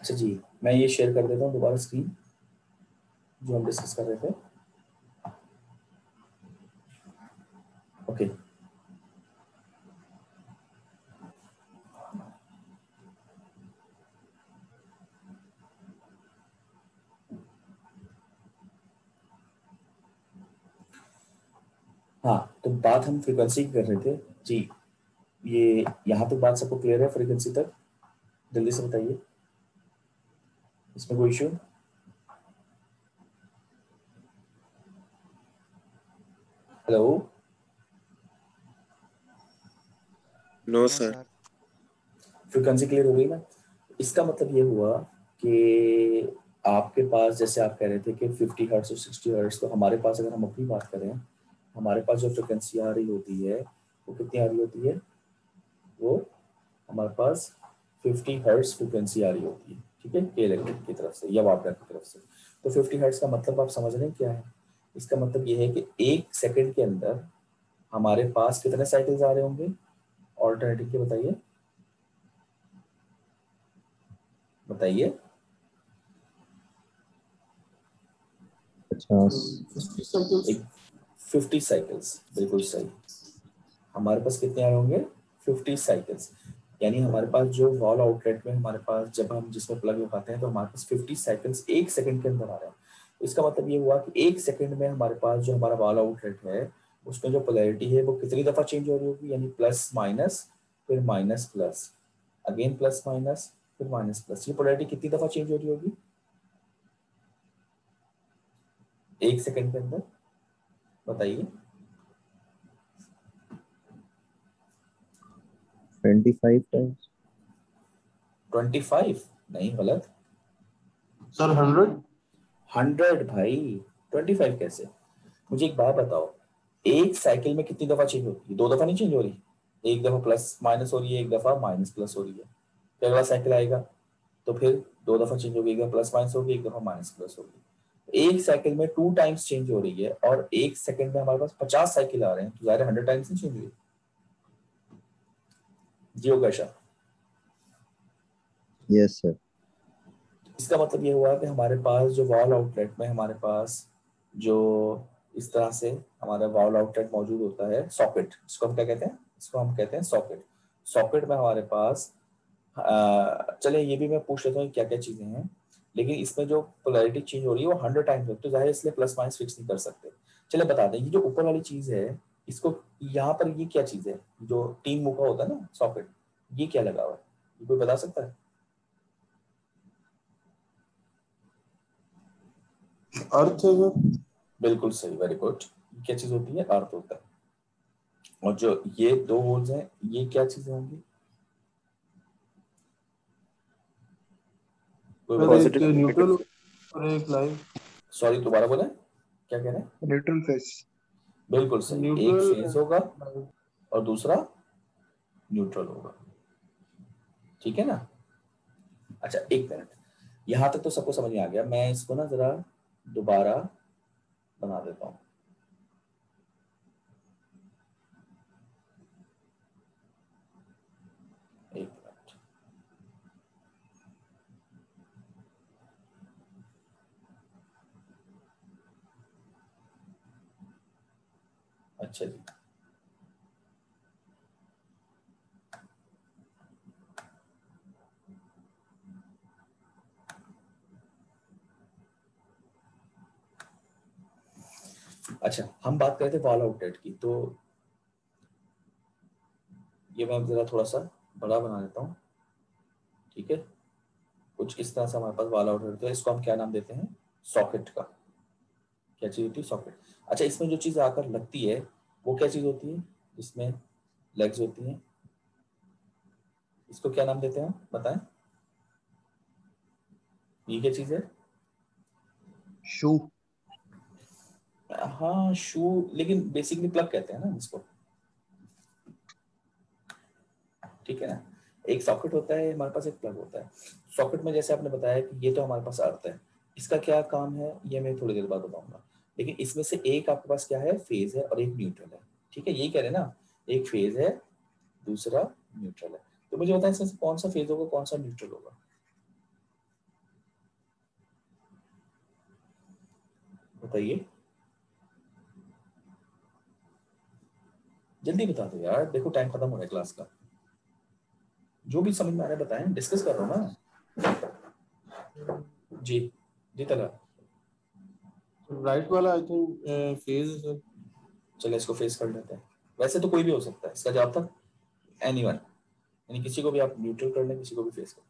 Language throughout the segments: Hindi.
अच्छा जी, मैं ये शेयर कर देता हूँ दोबारा स्क्रीन जो हम डिस्कस कर रहे थे। ओके हाँ, तो बात हम फ्रीक्वेंसी की कर रहे थे जी। ये यहाँ तक बात सबको क्लियर है? फ्रीक्वेंसी तक जल्दी से बताइए, इसमें कोई issue? Hello, no sir. Frequency clear हो गई ना? इसका मतलब ये हुआ कि आपके पास, जैसे आप कह रहे थे कि 50 हर्ट्ज और 60 हर्ट्ज, तो हमारे पास अगर हम अपनी बात करें, हमारे पास जो फ्रिक्वेंसी आ रही होती है वो कितनी आ रही होती है? वो हमारे पास 50 हर्ट्ज फ्रिक्वेंसी आ रही होती है, ठीक है, के इलेक्ट्रिक की तरफ से या वापडर की तरफ से। तो 50 हर्ट्ज का मतलब आप समझ रहे हैं क्या है? इसका मतलब ये है कि एक सेकंड के अंदर हमारे पास कितने साइकिल्स आ रहे होंगे? ऑल्टरनेटिव के बताइए, बताइए। 50 साइकिल्स, बिल्कुल सही। हमारे पास कितने आ रहे होंगे? 50 साइकिल्स। यानी हमारे पास जो वॉल आउटलेट में हमारे पास, जब हम जिसमें प्लग लगाते हैं तो हमारे पास 50 साइकिल्स एक सेकंड के अंदर आ रहे हैं। तो इसका मतलब ये हुआ कि एक सेकंड में हमारे पास जो हमारा वॉल आउटलेट है उसमें जो पोलैरिटी है वो कितनी दफा चेंज हो रही होगी? यानी प्लस माइनस, फिर minus plus, again plus minus, फिर माइनस प्लस। ये पोलैरिटी कितनी दफा चेंज हो रही होगी एक सेकंड के अंदर? बताइए। 25 टाइम्स। 25? नहीं, गलत। सर 100। 100 भाई, 25 कैसे? मुझे एक बात बताओ, एक साइकिल में कितनी दफा चेंज होती है? दो दफा नहीं चेंज हो रही? एक दफा प्लस माइनस हो रही है, एक दफा माइनस प्लस हो रही है। फिर अगला साइकिल आएगा तो फिर दो दफा चेंज होगी, एक दफा प्लस माइनस होगी, एक दफा माइनस प्लस होगी। एक साइकिल में 2 टाइम्स चेंज हो रही है और एक सेकंड में हमारे पास 50 साइकिल आ रहे हैं, तो जाहिर 100 टाइम्स नहीं चेंज हुई। जियो कैशा? Yes sir. इसका मतलब ये हुआ कि हमारे पास जो वॉल आउटलेट में हमारे पास जो इस तरह से हमारा वॉल आउटलेट मौजूद होता है, सॉकेट, इसको हम क्या कहते हैं? इसको हम कहते हैं सॉकेट। सॉकेट में हमारे पास चले ये भी मैं पूछ लेता हूँ क्या क्या चीजें हैं, लेकिन इसमें जो पोलैरिटी चेंज हो रही है वो 100 टाइम्स होती है, तो जाहिर इसलिए प्लस माइनस फिक्स नहीं कर सकते। चले बता दें, ये जो ऊपर वाली चीज है इसको, यहाँ पर ये क्या चीज है जो 3 मुंह का होता है ना सॉकेट, ये क्या लगा हुआ है? ये कोई बता सकता है? अर्थ है सर। बिल्कुल सही, वेरी गुड। क्या चीज होती है? अर्थ होता है। और जो ये 2 होल्स हैं ये क्या चीजें होंगी? कोई सर बता एक सकता है? न्यूट्रल और एक लाइव। सॉरी, दोबारा बोले, क्या कह रहे हैं? Neutral face. बिल्कुल सही, एक न्यूट्रल फेज होगा और दूसरा न्यूट्रल होगा, ठीक है ना? अच्छा एक मिनट, यहां तक तो सबको समझ में आ गया। मैं इसको ना जरा दोबारा बना देता हूं। एक मिनट, अच्छा जी। अच्छा, हम बात करते थे वॉल आउटलेट की, तो ये मैं जरा थोड़ा सा बड़ा बना देता हूँ, ठीक है? कुछ इस तरह से हमारे पास वॉल आउटलेट, तो इसको हम क्या नाम देते हैं? सॉकेट का। क्या चीज होती है? सॉकेट। अच्छा, इसमें जो चीज आकर लगती है वो क्या चीज होती है? इसमें लेग्स होती हैं, इसको क्या नाम देते हैं बताएं? ये क्या चीज है? शू। हाँ शू, लेकिन बेसिकली प्लग कहते हैं ना इसको, ठीक है ना? एक सॉकेट होता है हमारे पास, एक प्लग होता है। सॉकेट में जैसे आपने बताया कि ये तो हमारे पास अर्थ है, इसका क्या काम है ये मैं थोड़ी देर बाद बताऊंगा। लेकिन इसमें से एक आपके पास क्या है? फेज है और एक न्यूट्रल है, ठीक है? यही कह रहे हैं ना, एक फेज है दूसरा न्यूट्रल है। तो मुझे बताएं इसमें से कौन सा फेज होगा, कौन सा न्यूट्रल होगा? बताइए, जल्दी बता दो यार, देखो टाइम खत्म हो रहा है क्लास का। जो भी समझ में आ रहा है बताएं, डिस्कस कर रहा हूँ ना। जी जी तला, राइट वाला आई थिंक फेज है सर। चलो इसको फेस कर लेते हैं। वैसे तो कोई भी हो सकता है इसका जवाब था, एनीवन, यानी किसी को भी आप न्यूट्रल कर लें, किसी को भी फेस कर।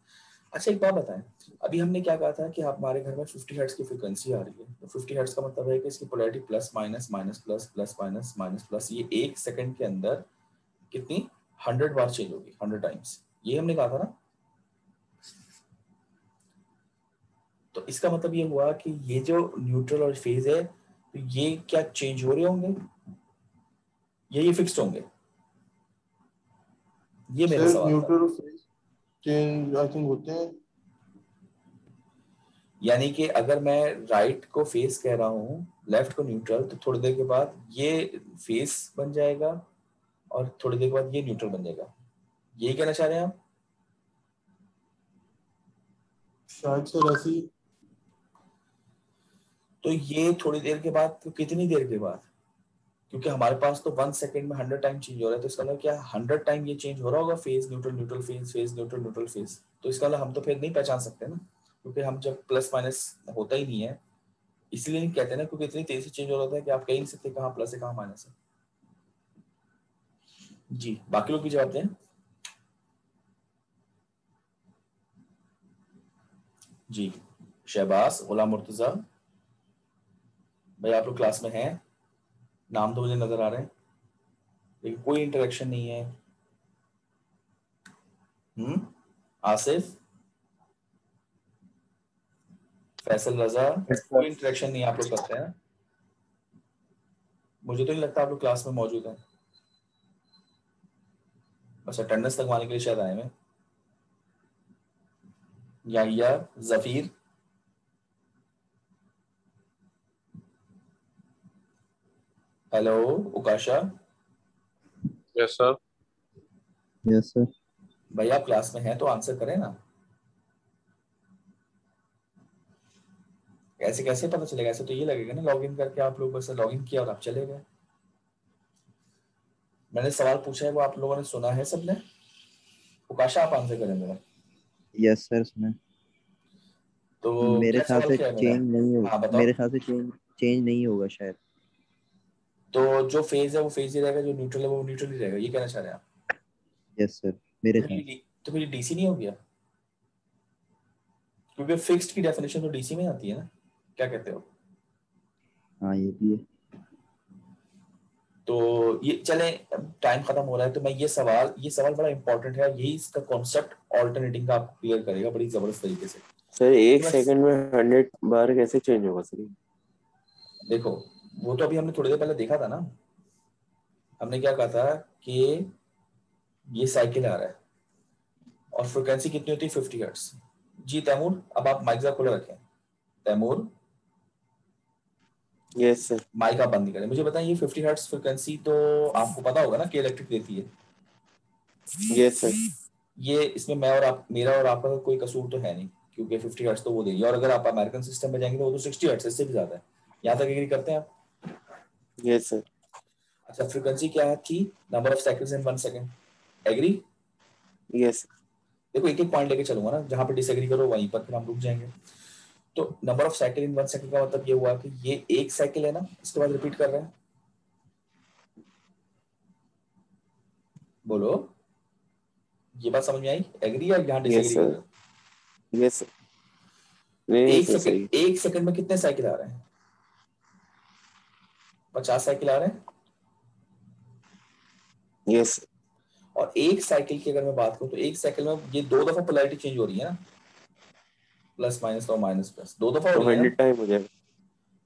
अच्छा एक बात बताएं, अभी हमने क्या कहा था कि हमारे घर में 50 हर्ट्ज की फ्रीक्वेंसी आ रही है, तो 50 हर्ट्ज का मतलब है कि इसकी polarity plus minus minus plus plus minus minus plus, ये 1 सेकंड के अंदर कितनी 100 बार चेंज होगी, 100 टाइम्स, ये हमने कहा था ना। तो इसका मतलब ये हुआ कि ये जो न्यूट्रल और फेज है, तो ये क्या चेंज हो रहे होंगे, ये फिक्स्ड होंगे, ये मेरा सर सवाल था। Neutral phase change I think होते हैं। यानी कि अगर मैं राइट को फेस कह रहा हूँ, लेफ्ट को न्यूट्रल, तो थोड़ी देर के बाद ये फेस बन जाएगा और थोड़ी देर के बाद ये न्यूट्रल बन जाएगा, यही कहना चाह रहे हैं आप? शायद सर ऐसी। तो ये थोड़ी देर के बाद, तो कितनी देर के बाद, क्योंकि हमारे पास तो 1 सेकंड में 100 टाइम चेंज हो रहा है, तो इसका मतलब क्या 100 टाइम ये चेंज हो रहा होगा, phase neutral neutral phase phase neutral neutral phase. तो इसका मतलब हम तो फिर नहीं पहचान सकते ना, क्योंकि हम जब प्लस माइनस होता ही नहीं है, इसलिए नहीं कहते ना, क्योंकि इतनी तेजी से चेंज हो रहा है कि आप कह ही नहीं सकते कहाँ प्लस है कहाँ माइनस है। जी बाकी लोग भी जवाब दें। जी शहबाज, गुलाम मुर्तजा, भाई आप लोग क्लास में हैं, नाम तो मुझे नजर आ रहे हैं लेकिन कोई इंटरेक्शन नहीं है। आसिफ, फैसल रजा, कोई इंटरेक्शन नहीं आप लोग करते हैं, मुझे तो नहीं लगता आप लोग क्लास में मौजूद हैं, बस अटेंडेंस लगवाने के लिए शायद आए हैं। या Zafeer, hello, Ukasha, yes sir. Yes sir. भाई आप क्लास में हैं तो आंसर करें ना, ऐसे कैसे पता चलेगा, ऐसे तो ये लगेगा ना लॉगिन करके आप लोग बस लॉगिन किया और आप चले गए। मैंने सवाल पूछा है वो आप लोगों ने सुना है सबने, उकाशा आप आंसर करें मेरा। यस सर सुना। तो मेरे क्या ख्याल सवाल से क्या है मेरा? चेंज नहीं हो, हाँ मेरे बताओ। ख्याल से चेंज चेंज नहीं होगा शायद। तो जो फेज है वो फेज ही रहेगा, जो न्यूट्रल है वो न्यूट्रल ही रहेगा, ये कहना चाह रहे हैं आप? यस सर मेरे तो ख्याल मेरी से। तो मेरी डीसी नहीं हो गया, क्योंकि फिक्स्ड की डेफिनेशन तो डीसी में आती है ना, क्या कहते हो? हाँ ये भी है। तो ये चले, टाइम खत्म हो रहा है, तो मैं ये सवाल बड़ा इंपॉर्टेंट है, यही इसका कॉन्सेप्ट ऑल्टरनेटिंग का आपको क्लियर करेगा बड़ी जबरदस्त तरीके से। सर एक तो बस सेकंड में 100 बार कैसे चेंज होगा सर? देखो, वो तो अभी हमने थोड़ी देर पहले देखा था ना, हमने क्या कहा था कि ये साइकिल आ रहा है और फ्रिक्वेंसी कितनी होती है 50 हर्ट्ज। जी तैमूर, अब आप माइक जरा खुला रखें। Taimur, yes sir. माइक आप बंद नहीं करें। मुझे बताएं, ये 50 हर्ट्ज फ्रिक्वेंसी तो आपको पता होगा ना कि इलेक्ट्रिक देती है, यस सर। ये इसमें मैं और आप, मेरा और आपका कोई कसूर तो है नहीं, क्योंकि 50 हर्ट्ज तो वो देगी, और अगर आप अमेरिकन सिस्टम में जाएंगे तो वो तो 60 हर्ट्ज से भी ज्यादा है। यहाँ तक एग्री करते हैं आप? Yes sir. अच्छा फ्रीक्वेंसी क्या थी? Number of cycles in 1 second, agree? Yes. देखो एक एक पॉइंट लेके चलूंगा ना, जहां पे डिसएग्री करो वहीं पर फिर हम रुक जाएंगे। तो number of cycle in 1 second का मतलब ये हुआ कि ये एक साइकिल है ना, इसके बाद रिपीट कर रहे हैं, बोलो, ये बात समझ में आई? एग्री या यहाँ यस डिसएग्री कर सर। रहे हो? Yes sir. नहीं नहीं एक सर सही। सेकंड, 1 सेकंड में कितने साइकिल आ रहे हैं? 50 साइकिल आ रहे हैं। यस। और एक साइकिल की अगर मैं बात करूं तो एक साइकिल में ये 2 दफा पोलैरिटी चेंज हो रही है ना, प्लस माइनस और माइनस प्लस 2 दफा हो तो रही है ना। 100 टाइम हो जाएगा।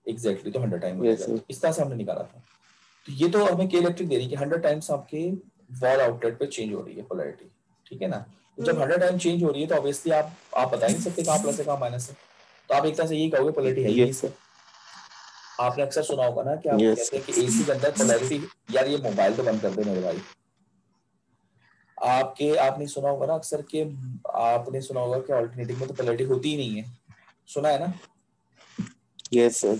एग्जैक्टली, तो 100 टाइम हो यस जाएगा, सर। तो इस तरह से हमने निकाला था। तो ये तो हमें के इलेक्ट्रिक दे रही है कि 100 टाइम्स आपके वॉल आउटलेट पे चेंज हो रही है पोलैरिटी, ठीक है ना। तो जब 100 टाइम चेंज हो रही है तो ऑब्वियसली आप बता ही नहीं सकते कहाँ प्लस है कहाँ माइनस है, तो आप एक तरह से यही कहोगे पोलैरिटी है ही नहीं यस इसमें। सर। आपने अक्सर सुना होगा ना कि आप यस कहते सर। हैं कि एसी के अंदर पोलैरिटी, यार ये मोबाइल तो बंद कर दे मेरे भाई। आपने सुना होगा ना अक्सर कि, आपने सुना होगा कि ऑल्टरनेटिव में तो पोलैरिटी होती ही नहीं है, सुना है ना। Yes sir.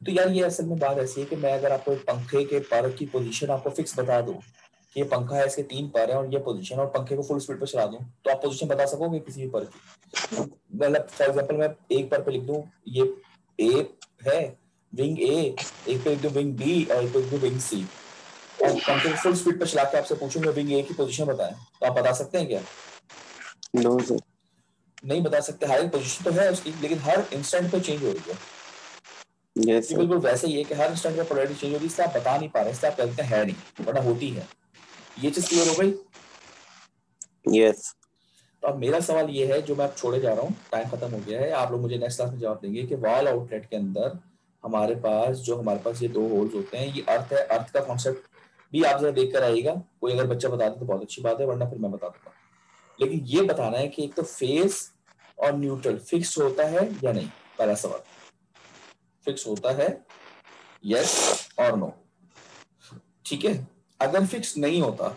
तो यार ये असल में बात ऐसी है कि मैं अगर आपको एक पंखे के पर की पोजीशन आपको फिक्स बता दूं कि ये पंखा है, इसके 3 पर है और ये पोजीशन, और पंखे को फुल स्पीड पे चला दूं, तो आप पोजीशन बता सकोगे किसी भी पर की? मतलब फॉर एग्जांपल मैं एक पर पे लिख दूं ये ए है, विंग ए, एक पे लिख दूं विंग बी और एक पे लिख दूं विंग सी, और पंखे को फुल स्पीड पे चला के आपसे पूछूंगा विंग ए की पोजीशन बताएं, तो आप बता सकते हैं क्या? No sir. नहीं बता सकते। हर एक पोजीशन तो है उसकी, लेकिन हर इंस्टेंट पे चेंज हो रही है। यस ये सर। बिल्कुल वैसे ही है कि हर इंस्टेंट पे पोलैरिटी चेंज हो रही है, इसलिए आप बता नहीं पा रहे, इसलिए आप कहते हैं है नहीं, वरना होती है। ये चीज क्लियर हो गई? यस। तो अब मेरा सवाल ये है जो मैं अब छोड़े जा रहा हूँ, टाइम खत्म हो गया है, आप लोग मुझे नेक्स्ट क्लास में जवाब देंगे कि वॉल आउटलेट के अंदर हमारे पास ये 2 होल्स होते हैं, ये अर्थ है। अर्थ का कॉन्सेप्ट भी आप जरा देख कर आइएगा, कोई अगर बच्चा बता दे तो बहुत अच्छी बात है, वरना फिर मैं बता दूंगा। लेकिन ये बताना है कि एक तो फेस और न्यूट्रल फिक्स होता है या नहीं, पहला सवाल। फिक्स होता है, यस और नो, ठीक है? अगर फिक्स नहीं होता,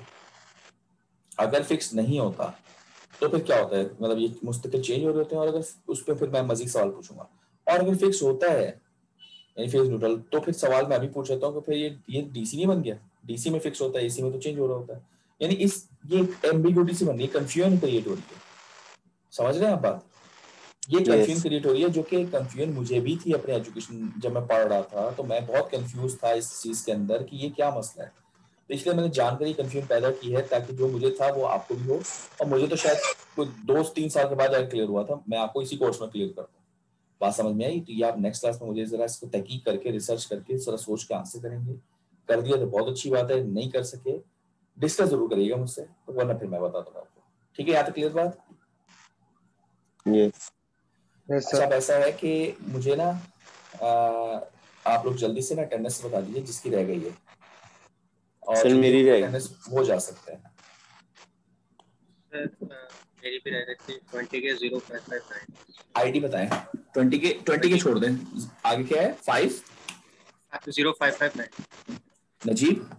तो फिर क्या होता है? मतलब ये मुस्तकिल चेंज हो रहे होते हैं, और अगर उस पर फिर मैं मजीद सवाल पूछूंगा। और अगर फिक्स होता है यानी फेज न्यूट्रल, तो फिर सवाल मैं अभी पूछ लेता हूँ कि फिर ये डीसी नहीं बन गया? डीसी में फिक्स होता है, एसी में तो चेंज हो रहा होता है। यानी ये एम्बिग्यूटी सी बन रही है, कंफ्यूजन क्रिएट हो रही है। समझ रहे हैं आप बात? ये कंफ्यूजन यस। क्रिएट हो रही है, जो कि कंफ्यूजन मुझे भी थी अपने एजुकेशन जब मैं पढ़ रहा था, तो मैं बहुत कंफ्यूज था इस चीज के अंदर कि ये क्या मसला है। तो इसलिए मैंने जानकर कंफ्यूजन पैदा की है, ताकि जो मुझे था वो आपको भी हो, और मुझे तो शायद कोई 2-3 साल के बाद क्लियर हुआ था, मैं आपको इसी कोर्स में क्लियर कर दूं। बात समझ में आई? तो ये आप नेक्स्ट क्लास में मुझे जरा इसको तहकीक करके, रिसर्च करके, जरा सोच के आंसर करेंगे। कर दिया तो बहुत अच्छी बात है, नहीं कर सके डिस्कस जरूर करिएगा मुझसे, तो वरना फिर मैं बता दूंगा आपको। ठीक है, यहाँ तक क्लियर बात? यस। यस अच्छा, सर। अब ऐसा है कि मुझे ना आप लोग जल्दी से ना अटेंडेंस बता दीजिए जिसकी रह गई है, और सर जिनकी मेरी होगी रहेगी। अटेंडेंस वो जा सकते हैं। सर मेरी भी रह गई थी 20 के 0559 आईडी बताएं। 20 के छोड़ दें, आगे क्या है? 5 0559। Najeeb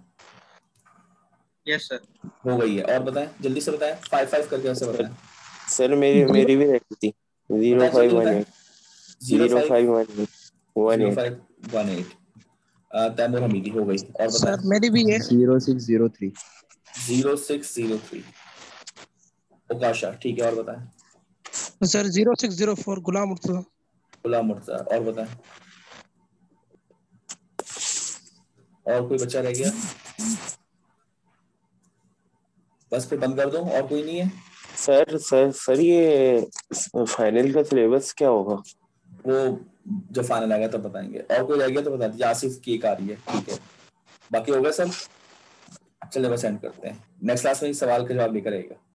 yes sir. हो गई है, और बताएं जल्दी से बताएं। 5 करके ऐसे बताएं, सर मेरी भी रहेगी थी। बताएं जल्दी बताएं। 0518 0518 0518 तैमूर हमीदी हो गई, और बताएं। सर मेरी भी है 0603 0603 ओकाशा, ठीक है, और बताएं। सर 0604 गुलाम मुर्तजा। गुलाम मुर्तजा, और बताएं। और कोई बच्चा रह गया? बस फिर बंद कर दो, और कोई नहीं है? सर ये फाइनल का सिलेबस क्या होगा? वो जब फाइनल आ गया तब बताएंगे। और कोई रह गया तो बता दीजिए। आसिफ की एक आ रही है, ठीक है, बाकी हो गया सब? चलिए बस एंड करते हैं, नेक्स्ट क्लास में इस सवाल का जवाब लेकर आएगा।